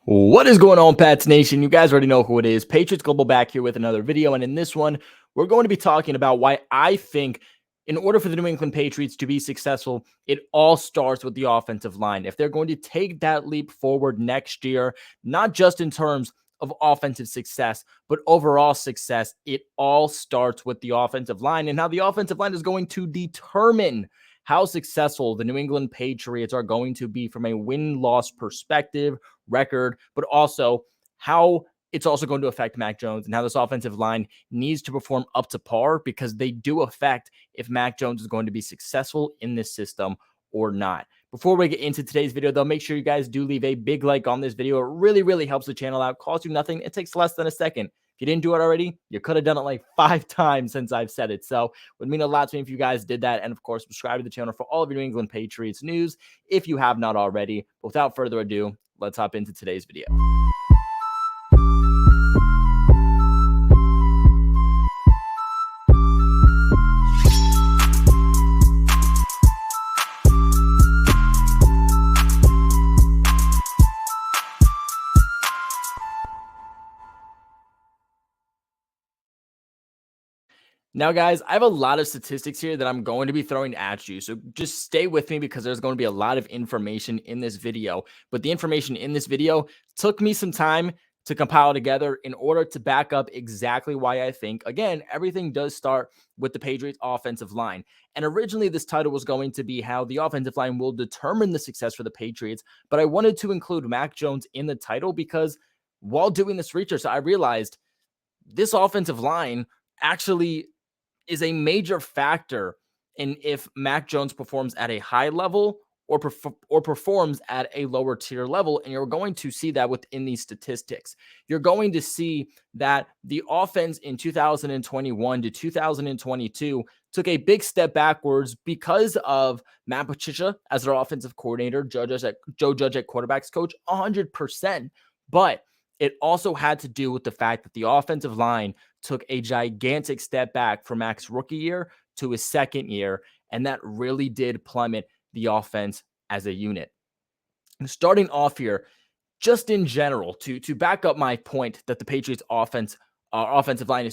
What is going on, Pats Nation? You guys already know who it is. Patriots Global back here with another video. And in this one, we're going to be talking about why I think in order for the New England Patriots to be successful, it all starts with the offensive line. If they're going to take that leap forward next year, not just in terms of offensive success, but overall success, it all starts with the offensive line and how the offensive line is going to determine how successful the New England Patriots are going to be from a win-loss perspective, record, but also how it's also going to affect Mac Jones and how this offensive line needs to perform up to par, because they do affect if Mac Jones is going to be successful in this system or not. Before we get into today's video, though, make sure you guys do leave a big like on this video. It really, really helps the channel out. Costs you nothing. It takes less than a second. If you didn't do it already, you could have done it like 5 times since I've said it. So it would mean a lot to me if you guys did that. And of course, subscribe to the channel for all of your New England Patriots news if you have not already. But without further ado, let's hop into today's video. Now, guys, I have a lot of statistics here that I'm going to be throwing at you. So just stay with me because there's going to be a lot of information in this video. But the information in this video took me some time to compile together in order to back up exactly why I think, again, everything does start with the Patriots offensive line. And originally this title was going to be how the offensive line will determine the success for the Patriots. But I wanted to include Mac Jones in the title because while doing this research, I realized this offensive line actually is a major factor in if Mac Jones performs at a high level or performs at a lower tier level. And you're going to see that within these statistics. You're going to see that the offense in 2021 to 2022 took a big step backwards because of Matt Patricia as their offensive coordinator, Joe Judge at quarterbacks coach, 100%. But it also had to do with the fact that the offensive line took a gigantic step back from Mac's rookie year to his second year, and that really did plummet the offense as a unit. And starting off here, just in general, to back up my point that the Patriots offensive line,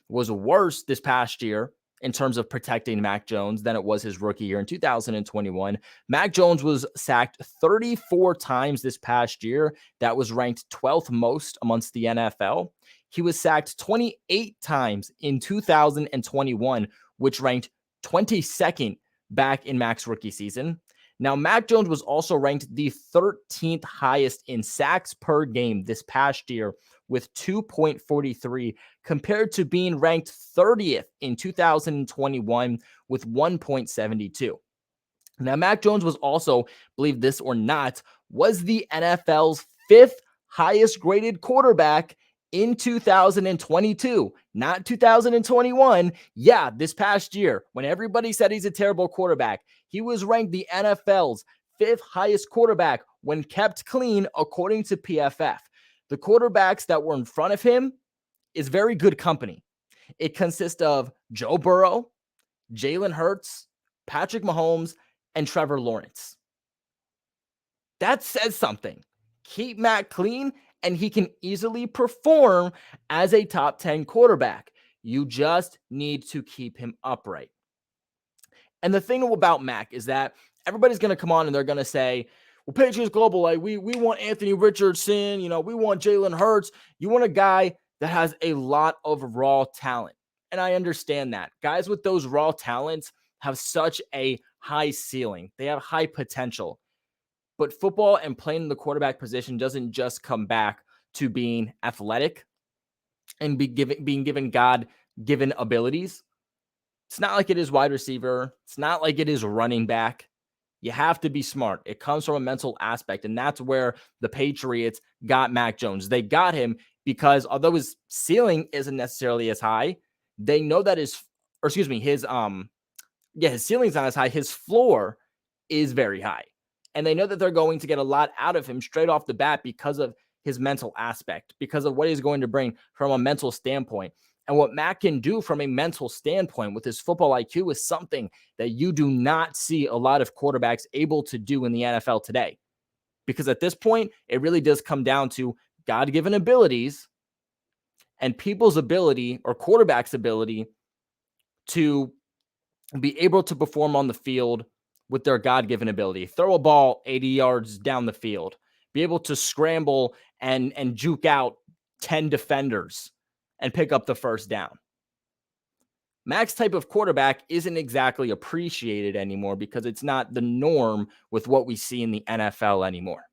was worse this past year in terms of protecting Mac Jones than it was his rookie year in 2021. Mac Jones was sacked 34 times this past year. That was ranked 12th most amongst the NFL. He was sacked 28 times in 2021, which ranked 22nd back in Mac's rookie season. Now, Mac Jones was also ranked the 13th highest in sacks per game this past year with 2.43, compared to being ranked 30th in 2021 with 1.72. Now, Mac Jones was also, believe this or not, was the NFL's 5th highest graded quarterback in 2022, not 2021. Yeah, this past year, when everybody said he's a terrible quarterback, he was ranked the NFL's 5th highest quarterback when kept clean, according to PFF. The quarterbacks that were in front of him is very good company. It consists of Joe Burrow, Jalen Hurts, Patrick Mahomes, and Trevor Lawrence. That says something. Keep Mac clean, and he can easily perform as a top 10 quarterback. You just need to keep him upright. And the thing about Mac is that everybody's going to come on and they're going to say, well, Patriots Global, like we want Anthony Richardson, we want Jalen Hurts. You want a guy that has a lot of raw talent. And I understand that. Guys with those raw talents have such a high ceiling. They have high potential. But football and playing the quarterback position doesn't just come back to being athletic and being given God-given abilities. It's not like it is wide receiver. It's not like it is running back. You have to be smart. It comes from a mental aspect, and that's where the Patriots got Mac Jones. They got him because although his ceiling isn't necessarily as high, they know that his ceiling's not as high. His floor is very high. And they know that they're going to get a lot out of him straight off the bat because of his mental aspect, because of what he's going to bring from a mental standpoint. And what Mac can do from a mental standpoint with his football IQ is something that you do not see a lot of quarterbacks able to do in the NFL today. Because at this point, it really does come down to God-given abilities and people's ability or quarterback's ability to be able to perform on the field with their God-given ability. Throw a ball 80 yards down the field, be able to scramble and juke out 10 defenders and pick up the first down. Mac's type of quarterback isn't exactly appreciated anymore because it's not the norm with what we see in the NFL anymore.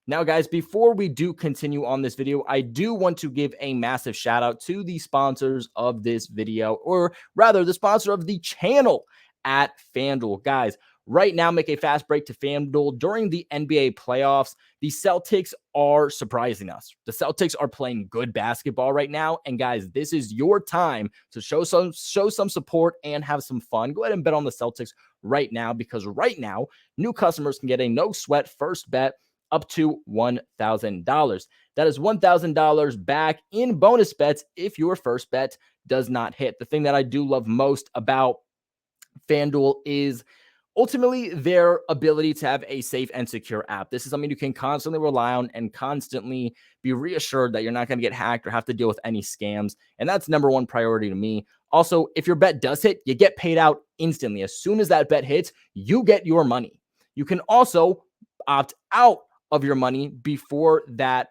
Now, guys, before we do continue on this video, I do want to give a massive shout out to the sponsors of this video, or rather the sponsor of the channel at FanDuel. Guys, right now, make a fast break to FanDuel. During the NBA playoffs, the Celtics are surprising us. The Celtics are playing good basketball right now. And guys, this is your time to show some support and have some fun. Go ahead and bet on the Celtics right now, because right now, new customers can get a no sweat first bet up to $1,000. That is $1,000 back in bonus bets if your first bet does not hit. The thing that I do love most about FanDuel is ultimately their ability to have a safe and secure app. This is something you can constantly rely on and constantly be reassured that you're not going to get hacked or have to deal with any scams. And that's number one priority to me. Also, if your bet does hit, you get paid out instantly. As soon as that bet hits, you get your money. You can also opt out of your money before that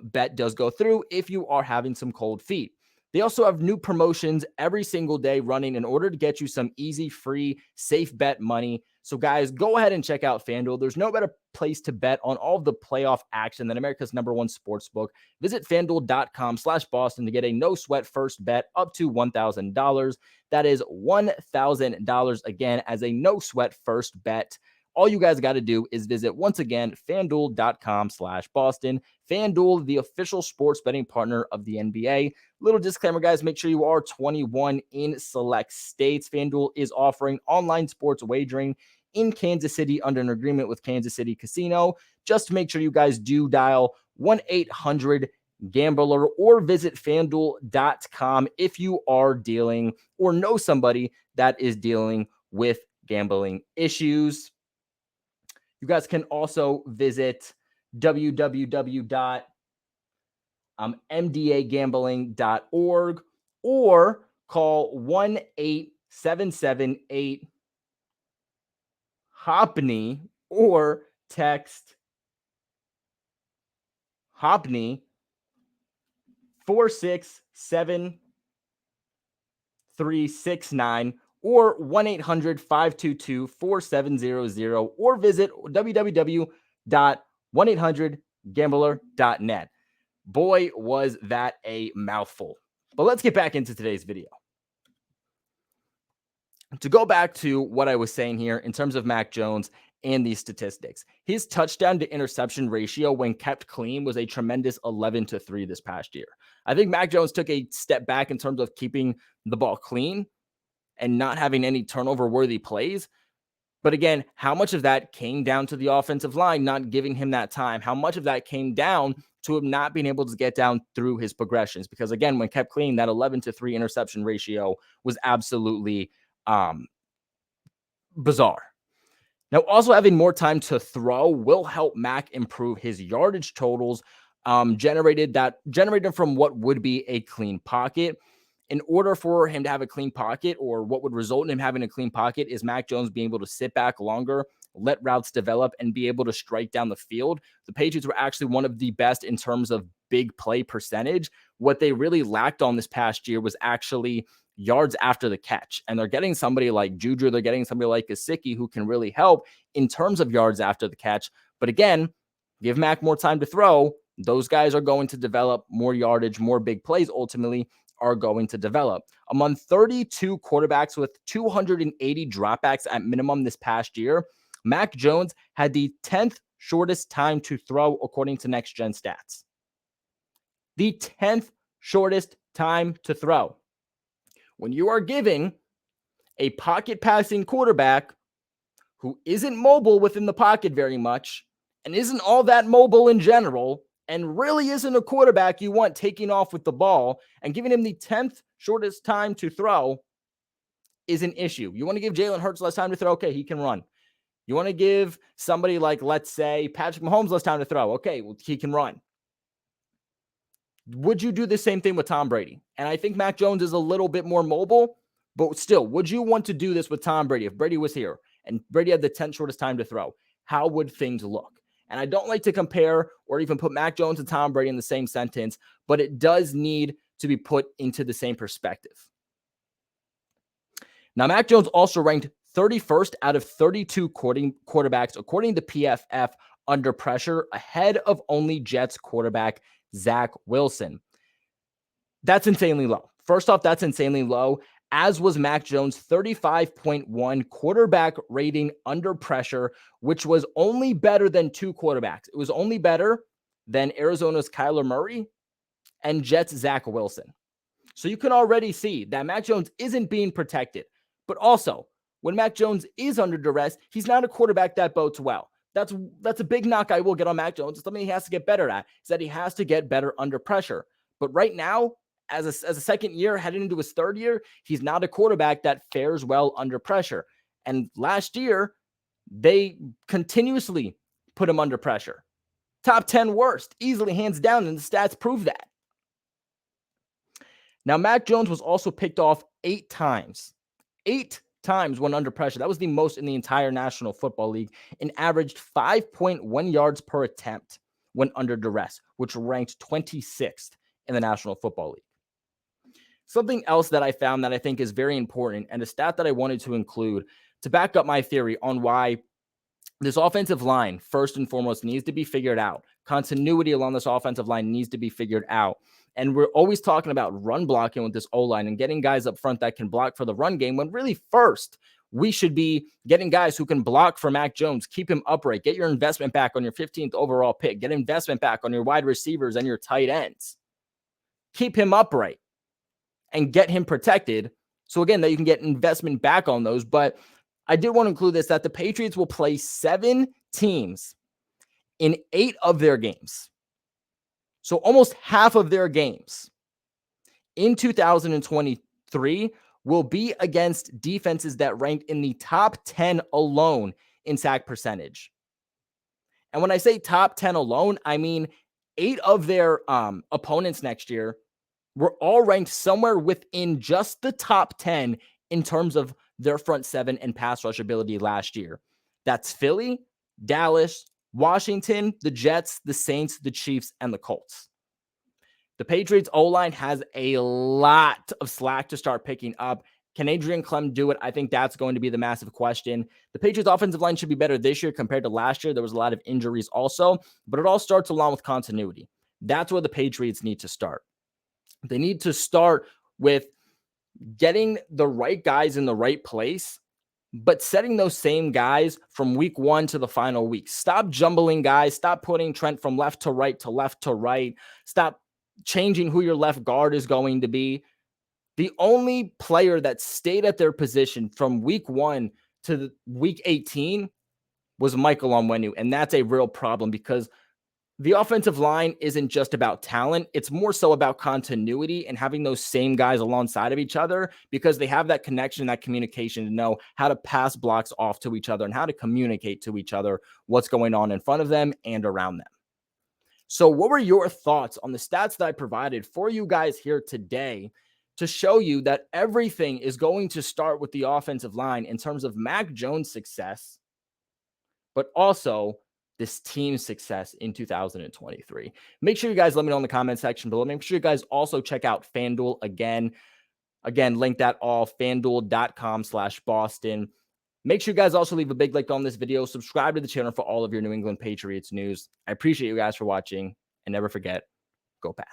bet does go through if you are having some cold feet. They also have new promotions every single day running in order to get you some easy, free, safe bet money. So guys, go ahead and check out FanDuel. There's no better place to bet on all of the playoff action than America's #1 sportsbook. Visit FanDuel.com/Boston to get a no sweat first bet up to $1,000. That is $1,000 again as a no sweat first bet. All you guys got to do is visit, once again, FanDuel.com/Boston. FanDuel, the official sports betting partner of the NBA. Little disclaimer, guys, make sure you are 21 in select states. FanDuel is offering online sports wagering in Kansas City under an agreement with Kansas City Casino. Just to make sure you guys do dial 1-800-GAMBLER or visit FanDuel.com if you are dealing or know somebody that is dealing with gambling issues. You guys can also visit www.mdagambling.org or call 1-877-8-HOPNY or text HOPNY 467-369 or 1-800-522-4700 or visit www.1800gambler.net. Boy, was that a mouthful. But let's get back into today's video. To go back to what I was saying here in terms of Mac Jones and these statistics, his touchdown to interception ratio when kept clean was a tremendous 11-3 this past year. I think Mac Jones took a step back in terms of keeping the ball clean and not having any turnover-worthy plays. But again, how much of that came down to the offensive line not giving him that time? How much of that came down to him not being able to get down through his progressions? Because again, when kept clean, that 11-3 interception ratio was absolutely bizarre. Now, also having more time to throw will help Mac improve his yardage totals generated from what would be a clean pocket. In order for him to have a clean pocket, or what would result in him having a clean pocket, is Mac Jones being able to sit back longer, let routes develop, and be able to strike down the field. The Patriots were actually one of the best in terms of big play percentage. What they really lacked on this past year was actually yards after the catch. And they're getting somebody like Juju, they're getting somebody like Gesicki who can really help in terms of yards after the catch. But again, give Mac more time to throw. Those guys are going to develop more yardage, more big plays ultimately are going to develop. Among 32 quarterbacks with 280 dropbacks at minimum this past year, Mac Jones had the 10th shortest time to throw according to Next Gen Stats. The 10th shortest time to throw. When you are giving a pocket passing quarterback who isn't mobile within the pocket very much and isn't all that mobile in general, and really isn't a quarterback you want taking off with the ball, and giving him the 10th shortest time to throw is an issue. You want to give Jalen Hurts less time to throw? Okay, he can run. You want to give somebody like, let's say, Patrick Mahomes less time to throw. Okay, well, he can run. Would you do the same thing with Tom Brady? And I think Mac Jones is a little bit more mobile, but still, would you want to do this with Tom Brady? If Brady was here and Brady had the 10th shortest time to throw, how would things look? And I don't like to compare or even put Mac Jones and Tom Brady in the same sentence, but it does need to be put into the same perspective. Now, Mac Jones also ranked 31st out of 32 quarterbacks, according to PFF, under pressure, ahead of only Jets quarterback Zach Wilson. That's insanely low. First off, that's insanely low, as was Mac Jones' 35.1 quarterback rating under pressure, which was only better than two quarterbacks. It was only better than Arizona's Kyler Murray and Jets' Zach Wilson. So you can already see that Mac Jones isn't being protected. But also, when Mac Jones is under duress, he's not a quarterback that bodes well. That's a big knock I will get on Mac Jones. It's something he has to get better at, is that he has to get better under pressure. But right now, as a second year, heading into his third year, he's not a quarterback that fares well under pressure. And last year, they continuously put him under pressure. Top 10 worst, easily, hands down, and the stats prove that. Now, Mac Jones was also picked off 8 times. 8 times when under pressure. That was the most in the entire National Football League, and averaged 5.1 yards per attempt when under duress, which ranked 26th in the National Football League. Something else that I found that I think is very important, and a stat that I wanted to include to back up my theory on why this offensive line, first and foremost, needs to be figured out. Continuity along this offensive line needs to be figured out. And we're always talking about run blocking with this O-line and getting guys up front that can block for the run game, when really first we should be getting guys who can block for Mac Jones, keep him upright, get your investment back on your 15th overall pick, get investment back on your wide receivers and your tight ends. Keep him upright and get him protected. So again, that you can get investment back on those. But I did want to include this, that the Patriots will play 7 teams in 8 of their games. So almost half of their games in 2023 will be against defenses that ranked in the top 10 alone in sack percentage. And when I say top 10 alone, I mean 8 of their opponents next year were all ranked somewhere within just the top 10 in terms of their front 7 and pass rush ability last year. That's Philly, Dallas, Washington, the Jets, the Saints, the Chiefs, and the Colts. The Patriots O-line has a lot of slack to start picking up. Can Adrian Clem do it? I think that's going to be the massive question. The Patriots offensive line should be better this year compared to last year. There was a lot of injuries also, but it all starts along with continuity. That's where the Patriots need to start. They need to start with getting the right guys in the right place, but setting those same guys from week 1 to the final week. Stop jumbling guys. Stop putting Trent from left to right to left to right. Stop changing who your left guard is going to be. The only player that stayed at their position from week 1 to week 18 was Michael Onwenu, and that's a real problem, because the offensive line isn't just about talent. It's more so about continuity and having those same guys alongside of each other, because they have that connection, that communication to know how to pass blocks off to each other and how to communicate to each other what's going on in front of them and around them. So what were your thoughts on the stats that I provided for you guys here today to show you that everything is going to start with the offensive line in terms of Mac Jones' success, but also this team's success in 2023. Make sure you guys let me know in the comment section below. Make sure you guys also check out FanDuel again. Again, link that all, fanduel.com/Boston. Make sure you guys also leave a big like on this video. Subscribe to the channel for all of your New England Patriots news. I appreciate you guys for watching, and never forget, go Pats.